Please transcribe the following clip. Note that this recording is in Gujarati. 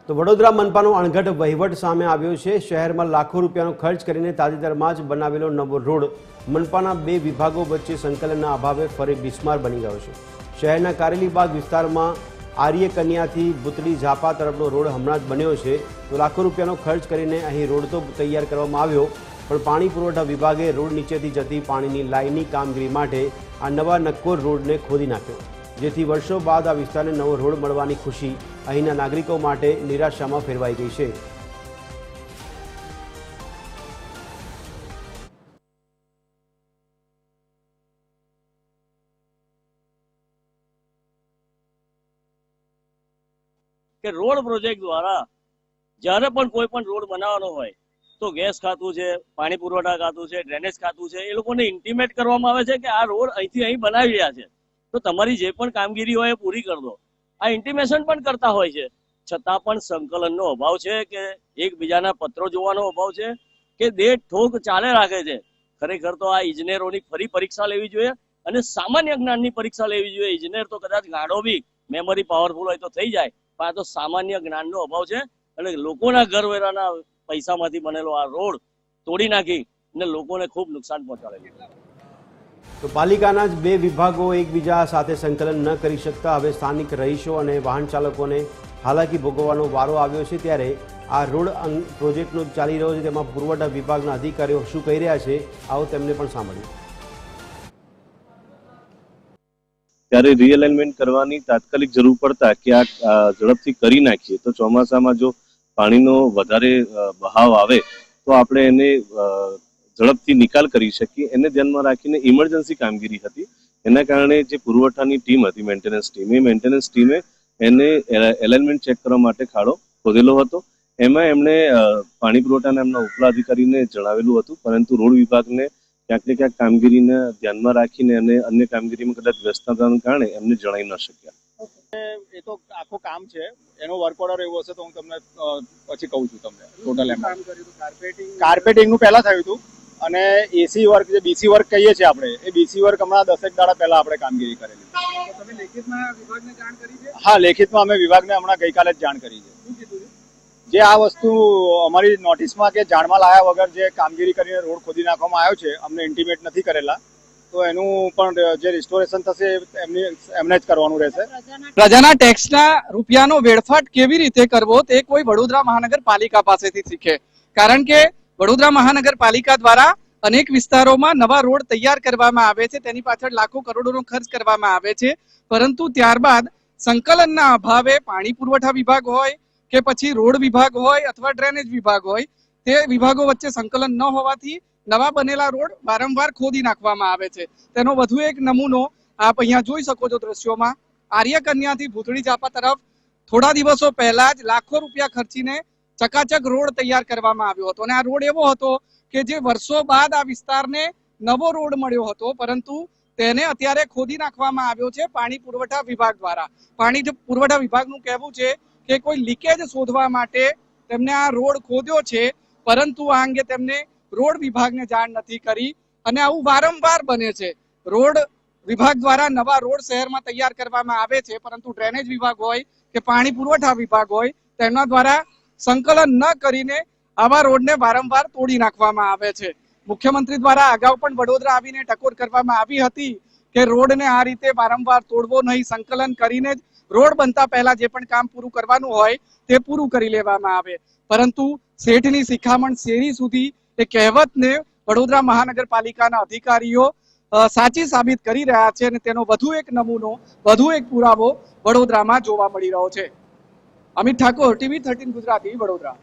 તો વડોદરા મનપાનો અણઘડ વહીવટ સામે આવ્યો છે। શહેરમાં લાખો રૂપિયાનો ખર્ચ કરીને તાજેતરમાં જ બનાવેલો નવો રોડ મનપાના બે વિભાગો વચ્ચે સંકલનના અભાવે ફરી બિસ્માર બની ગયો છે। શહેરના કારેલીબાગ વિસ્તારમાં આર્ય કન્યાથી ભૂતળી ઝાપા તરફનો રોડ હમણાં જ બન્યો છે। તો લાખો રૂપિયાનો ખર્ચ કરીને અહીં રોડ તો તૈયાર કરવામાં આવ્યો, પણ પાણી પુરવઠા વિભાગે રોડ નીચેથી જતી પાણીની લાઇનની કામગીરી માટે આ નવા નક્કોર રોડને ખોદી નાખ્યો, જેથી વર્ષો બાદ આ વિસ્તારને નવો રોડ મળવાની ખુશી અહીંના નાગરિકો માટે નિરાશામાં ફેરવાઈ ગઈ છે। કે રોડ પ્રોજેક્ટ દ્વારા જ્યારે પણ કોઈ પણ રોડ બનાવવાનો હોય તો ગેસ ખાતું છે, પાણી પુરવઠા ખાતું છે, ડ્રેનેજ ખાતું છે, એ લોકોને ઇન્ટિમેટ કરવામાં આવે છે કે આ રોડ અહીંથી અહીં બનાવી રહ્યા છે, તો તમારી જે પણ કામગીરી હોય એ પૂરી કરી દો। આ ઇન્ટિમેશન પણ કરતા હોય છે, છતાં પણ સંકલનનો અભાવ છે કે એકબીજાના પત્રો જોવાનો અભાવ છે કે દેશ ઠોક ચાલે રાખે છે। ખરેખર તો આ ઇજનેરોની ફરી પરીક્ષા લેવી જોઈએ અને સામાન્ય જ્ઞાનની પરીક્ષા લેવી જોઈએ। ઇજનેર તો કદાચ ગાડો બી મેમરી પાવરફુલ હોય તો થઈ જાય, પણ આ તો સામાન્ય જ્ઞાનનો અભાવ છે અને લોકોના ઘરવેરાના પૈસામાંથી બનેલો આ રોડ તોડી નાખી અને લોકોને ખૂબ નુકસાન પહોંચાડે છે। તો પાલિકાના જ બે વિભાગો એકબીજા સાથે સંકલન ન કરી શકતા હવે સ્થાનિક રહીશો અને વાહન ચાલકોને હાલાકી ભોગવવાનો વારો આવ્યો છે। ત્યારે આ રોડ પ્રોજેક્ટનો ચાલી રહ્યો છે, તેમાં પુરવઠા વિભાગના અધિકારીઓ શું કહી રહ્યા છે, આવો તેમને પણ સાંભળ્યું। ત્યારે રીઅલાઇનમેન્ટ કરવાની તાત્કાલિક જરૂર પડતા કે આ ઝડપથી કરી નાખીએ તો ચોમાસામાં જો પાણીનો વધારે બહાવ આવે તો આપણે એને ઝડપથી નિકાલ કરી શકીએ। એને ધ્યાનમાં રાખીને ઇમરજન્સી કામગીરી હતી, એના કારણે જે પુરવઠાની ટીમ હતી મેન્ટેનન્સ ટીમ, એ મેન્ટેનન્સ ટીમે એને એલાઇનમેન્ટ ચેક કરવા માટે ખાડો ખોદેલો હતો। એમાં એમણે પાણી પુરવઠાના એમના ઉપલા અધિકારીને જણાવેલું હતું, પરંતુ રોડ વિભાગને ક્યાંક ને ક્યાંક કામગીરીને ધ્યાનમાં રાખીને અને અન્ય કામગીરીમાં કદાચ વ્યસ્તતાના કારણે એમને જણાવી ન શક્યા। એ તો આખું કામ છે, એનો વર્ક ઓર્ડર એવો હશે તો હું તમને પછી કહું છું તમને ટોટલ એમ કામ કર્યું હતું। કાર્પેટિંગનું પહેલા થયું હતું અને એસી વર્ક જે બીસી વર્ક કહીએ છીએ આપણે, એ બીસી વર્ક હમણાં 10 દાડા પહેલા આપણે કામગીરી કરેલી। તમે લેખિતમાં વિભાગને જાણ કરી છે? હા, લેખિતમાં અમે વિભાગને હમણાં ગઈકાલે જ જાણ કરી છે। શું કીધું છે? જે આ વસ્તુ અમારી નોટિસમાં કે જાણમાં લાયા વગર જે કામગીરી કરીને રોડ ખોદી નાખવામાં આવ્યો છે, અમને ઇન્ટિમેટ નથી કરેલા, તો એનું પણ જે રિસ્ટોરેશન થશે એમને જ કરવાનું રહેશે। પ્રજાના ટેક્સના રૂપિયાનો વેડફાટ કેવી રીતે કરવો તે કોઈ વડોદરા મહાનગરપાલિકા પાસેથી શીખે, કારણ કે વડોદરા મહાનગરપાલિકા દ્વારા અનેક વિસ્તારોમાં નવા રોડ તૈયાર કરવામાં આવે છે, તેની પાછળ લાખો કરોડોનો ખર્ચ કરવામાં આવે છે, પરંતુ ત્યારબાદ સંકલનના અભાવે પાણી પુરવઠા વિભાગ હોય કે પછી રોડ વિભાગ હોય અથવા ડ્રેનેજ વિભાગ હોય, તે વિભાગો વચ્ચે સંકલન ન હોવાથી નવા બનેલા રોડ વારંવાર ખોદી નાખવામાં આવે છે। તેનો વધુ એક નમૂનો આપ અહીંયા જોઈ શકો છો દ્રશ્યોમાં। આર્ય કન્યાથી ભૂતળી ઝાપા તરફ થોડા દિવસો પહેલા જ લાખો રૂપિયા ખર્ચીને ચકાચક રોડ તૈયાર કરવામાં આવ્યો હતો અને આ રોડ એવો હતો કે જે વર્ષો બાદ આ વિસ્તારને નવો રોડ મળ્યો હતો, પરંતુ તેને અત્યારે ખોદી નાખવામાં આવ્યો છે પાણી પુરવઠા વિભાગ દ્વારા। પાણી પુરવઠા વિભાગનું કહેવું છે કે કોઈ લીકેજ શોધવા માટે તેમને આ રોડ ખોદ્યો છે, પરંતુ આ અંગે તેમને રોડ વિભાગને જાણ નથી કરી અને આવું વારંવાર બને છે। રોડ વિભાગ દ્વારા નવા રોડ શહેરમાં તૈયાર કરવામાં આવે છે, પરંતુ ડ્રેનેજ વિભાગ હોય કે પાણી પુરવઠા વિભાગ હોય તેમના દ્વારા સંકલન ન કરીને આવા રોડને વારંવાર તોડી નાખવામાં આવે છે। મુખ્યમંત્રી દ્વારા અગાઉ પણ વડોદરા આવીને ટકોર કરવામાં આવી હતી કે રોડને આ રીતે વારંવાર તોડવો નહીં, સંકલન કરીને જ રોડ બનતા પહેલા જે પણ કામ પૂરું કરવાનું હોય તે પૂરું કરી લેવામાં આવે, પરંતુ શેઠની શિખામણ શેરી સુધી એ કહેવતને વડોદરા મહાનગરપાલિકાના અધિકારીઓ સાચી સાબિત કરી રહ્યા છે અને તેનો વધુ એક નમૂનો, વધુ એક પુરાવો વડોદરામાં જોવા મળી રહ્યો છે। અમિત ઠાકોર, TV 13 ગુજરાતી, વડોદરા।